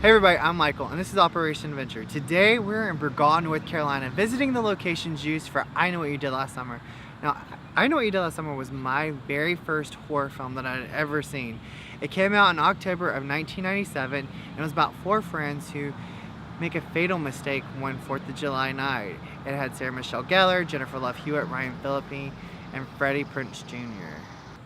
Hey everybody, I'm Michael and this is Operation Adventure. Today we're in Burgaw, North Carolina, visiting the locations used for I Know What You Did Last Summer. Now, I Know What You Did Last Summer was my very first horror film that I had ever seen. It came out in October of 1997 and it was about four friends who make a fatal mistake one 4th of July night. It had Sarah Michelle Gellar, Jennifer Love Hewitt, Ryan Phillippe, and Freddie Prinze Jr.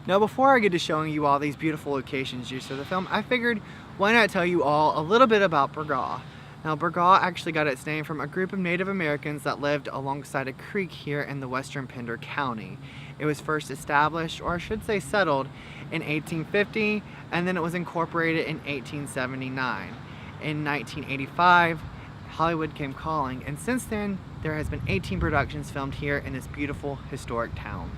Now before I get to showing you all these beautiful locations used for the film, I figured why not tell you all a little bit about Burgaw. Now Burgaw actually got its name from a group of Native Americans that lived alongside a creek here in the western Pender County. It was first established, or I should say settled, in 1850 and then it was incorporated in 1879. In 1985, Hollywood came calling, and since then there has been 18 productions filmed here in this beautiful historic town.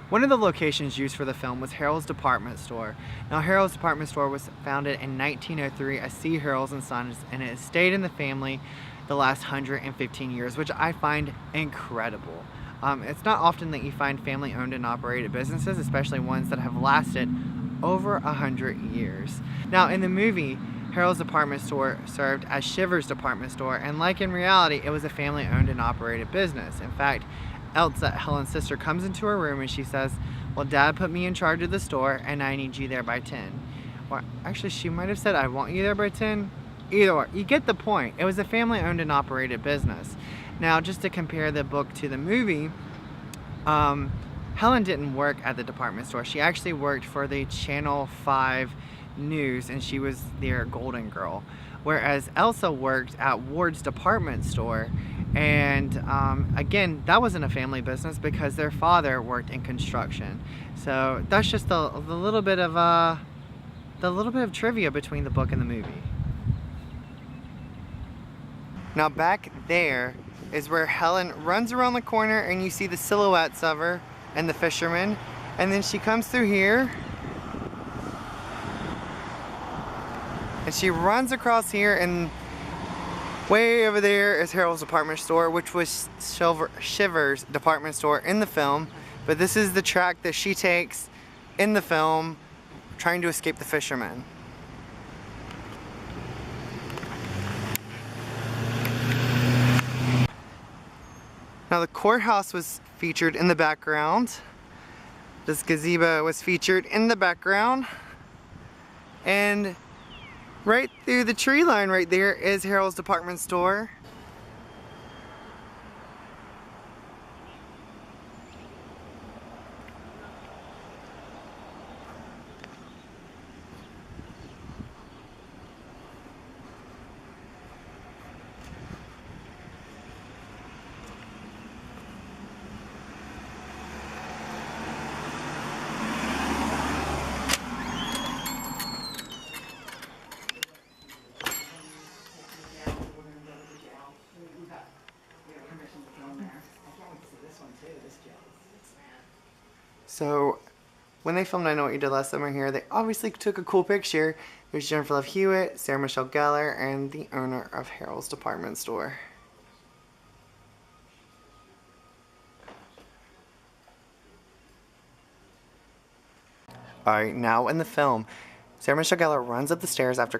One of the locations used for the film was Harrell's Department Store. Now Harrell's Department Store was founded in 1903 as C. Harrell Sons, and it has stayed in the family the last 115 years, which I find incredible. It's not often that you find family owned and operated businesses, especially ones that have lasted over 100 years. Now in the movie, Harrell's Department Store served as Shivers Department Store, and like in reality, it was a family owned and operated business. In fact, Elsa, Helen's sister, comes into her room and she says, well, Dad put me in charge of the store and I need you there by 10. Or actually, she might have said, I want you there by 10. Either or, you get the point. It was a family owned and operated business. Now, just to compare the book to the movie, Helen didn't work at the department store. She actually worked for the Channel 5 News and she was their golden girl. Whereas Elsa worked at Ward's department store, and again, that wasn't a family business because their father worked in construction. So that's just the little bit of trivia between the book and the movie. Now back there is where Helen runs around the corner and you see the silhouettes of her and the fisherman, and then she comes through here and she runs across here, and way over there is Harrell's Department Store, which was Shivers Department Store in the film. But this is the track that she takes in the film, trying to escape the fishermen. Now the courthouse was featured in the background. This gazebo was featured in the background. And right through the tree line right there is Harrell's Department Store. So when they filmed I Know What You Did Last Summer here, they obviously took a cool picture. There's Jennifer Love Hewitt, Sarah Michelle Gellar, and the owner of Harrell's Department Store. Alright, now in the film, Sarah Michelle Gellar runs up the stairs after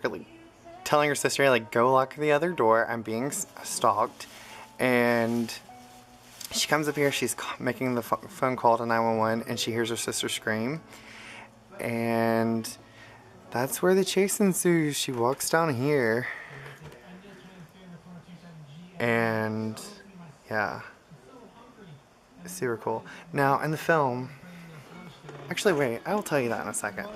telling her sister, go lock the other door, I'm being stalked. And she comes up here, she's making the phone call to 911, and she hears her sister scream. And that's where the chase ensues. She walks down here. And yeah, super cool. Now in the film, actually wait, I will tell you that in a second.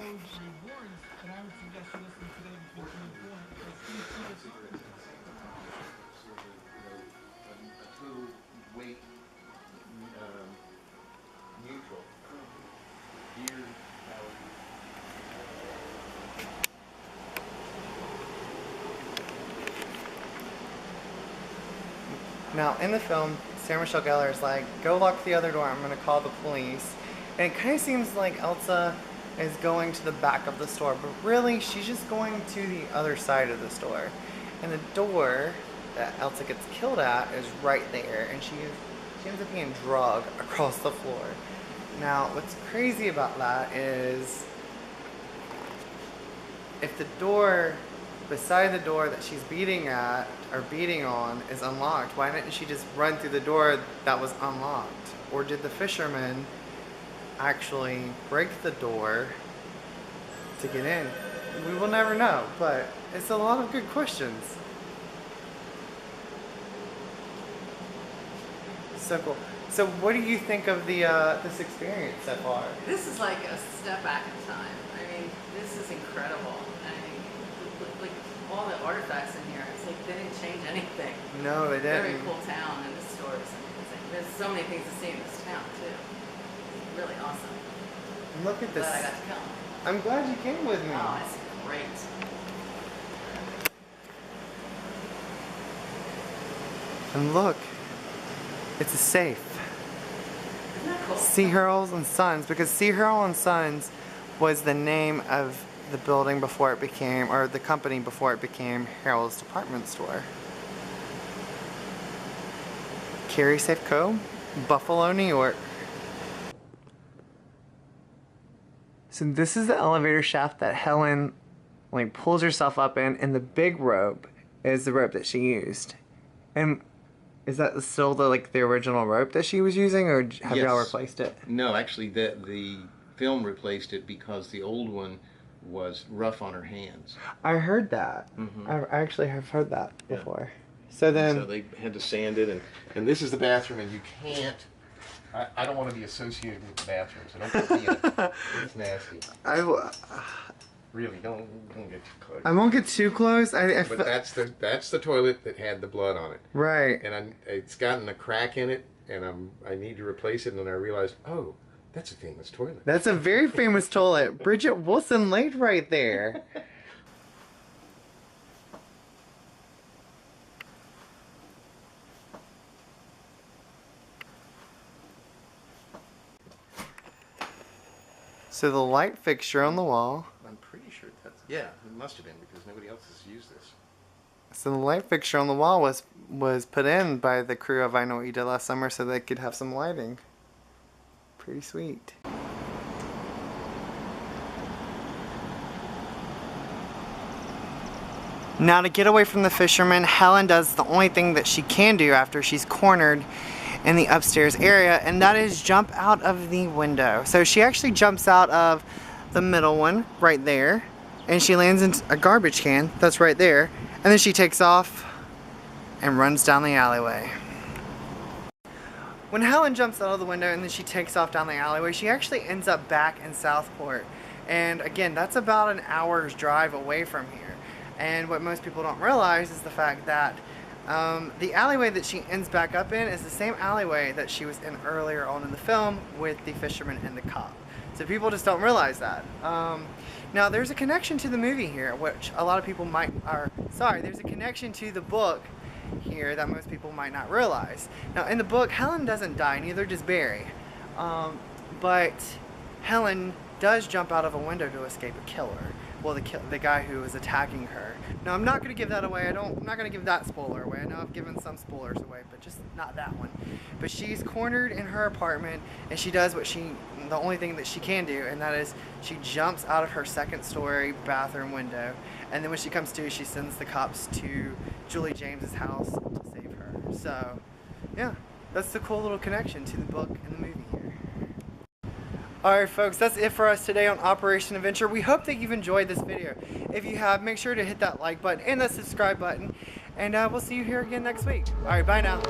Now in the film, Sarah Michelle Gellar is like, go lock the other door, I'm gonna call the police. And it kind of seems like Elsa is going to the back of the store, but really she's just going to the other side of the store. And the door that Elsa gets killed at is right there, and she ends up being dragged across the floor. Now what's crazy about that is if the door beside the door that she's beating at, or beating on, is unlocked. Why didn't she just run through the door that was unlocked? Or did the fisherman actually break the door to get in? We will never know, but it's a lot of good questions. So cool. So what do you think of the this experience so far? This is like a step back in time. I mean, this is incredible. I mean, like all the artifacts in here, it's like they didn't change anything. No, they didn't. Very cool town, and the stores and everything. There's so many things to see in this town too. It's really awesome. Look at this. Glad I got to come. I'm glad you came with me. Oh, it's great. And look, it's a safe. Isn't that cool? C. Harrell Sons, because C. Harrell Sons was the name of the building before it became, or the company before it became Harrell's Department Store. Carrie Safeco, Buffalo, New York. So this is the elevator shaft that Helen like pulls herself up in, and the big rope is the rope that she used. And is that still the original rope that she was using, or have y'all replaced it? No, actually the film replaced it because the old one was rough on her hands. I heard that. Mm-hmm. I actually have heard that before. So then, so they had to sand it, and this is the bathroom, and you can't. I don't want to be associated with the bathroom, so don't put me in it. It's nasty. Really, don't get too close. I won't get too close. But that's the toilet that had the blood on it. Right. And it's gotten a crack in it, and I need to replace it. And then I realized, oh, that's a famous toilet. That's a very famous toilet. Bridget Wilson laid right there. So the light fixture on the wall. I'm pretty sure yeah, it must have been because nobody else has used this. So the light fixture on the wall was put in by the crew of I Know What You Did Last Summer so they could have some lighting. Pretty sweet. Now to get away from the fisherman, Helen does the only thing that she can do after she's cornered in the upstairs area, and that is jump out of the window. So she actually jumps out of the middle one right there, and she lands in a garbage can that's right there, and then she takes off and runs down the alleyway. When Helen jumps out of the window and then she takes off down the alleyway, she actually ends up back in Southport, and again, that's about an hour's drive away from here. And what most people don't realize is the fact that the alleyway that she ends back up in is the same alleyway that she was in earlier on in the film with the fisherman and the cop. So people just don't realize that. Now there's a connection to the movie here, which a lot of people there's a connection to the book here that most people might not realize. Now in the book, Helen doesn't die, neither does Barry. But Helen does jump out of a window to escape a killer. Well, the guy who was attacking her. Now, I'm not going to give that away. I'm not going to give that spoiler away. I know I've given some spoilers away, but just not that one. But she's cornered in her apartment, and she does the only thing that she can do, and that is she jumps out of her second-story bathroom window. And then when she comes to, she sends the cops to Julie James's house to save her. So, yeah, that's the cool little connection to the book and the movie here. Alright folks, that's it for us today on Operation Adventure. We hope that you've enjoyed this video. If you have, make sure to hit that like button and the subscribe button. And we'll see you here again next week. Alright, bye now.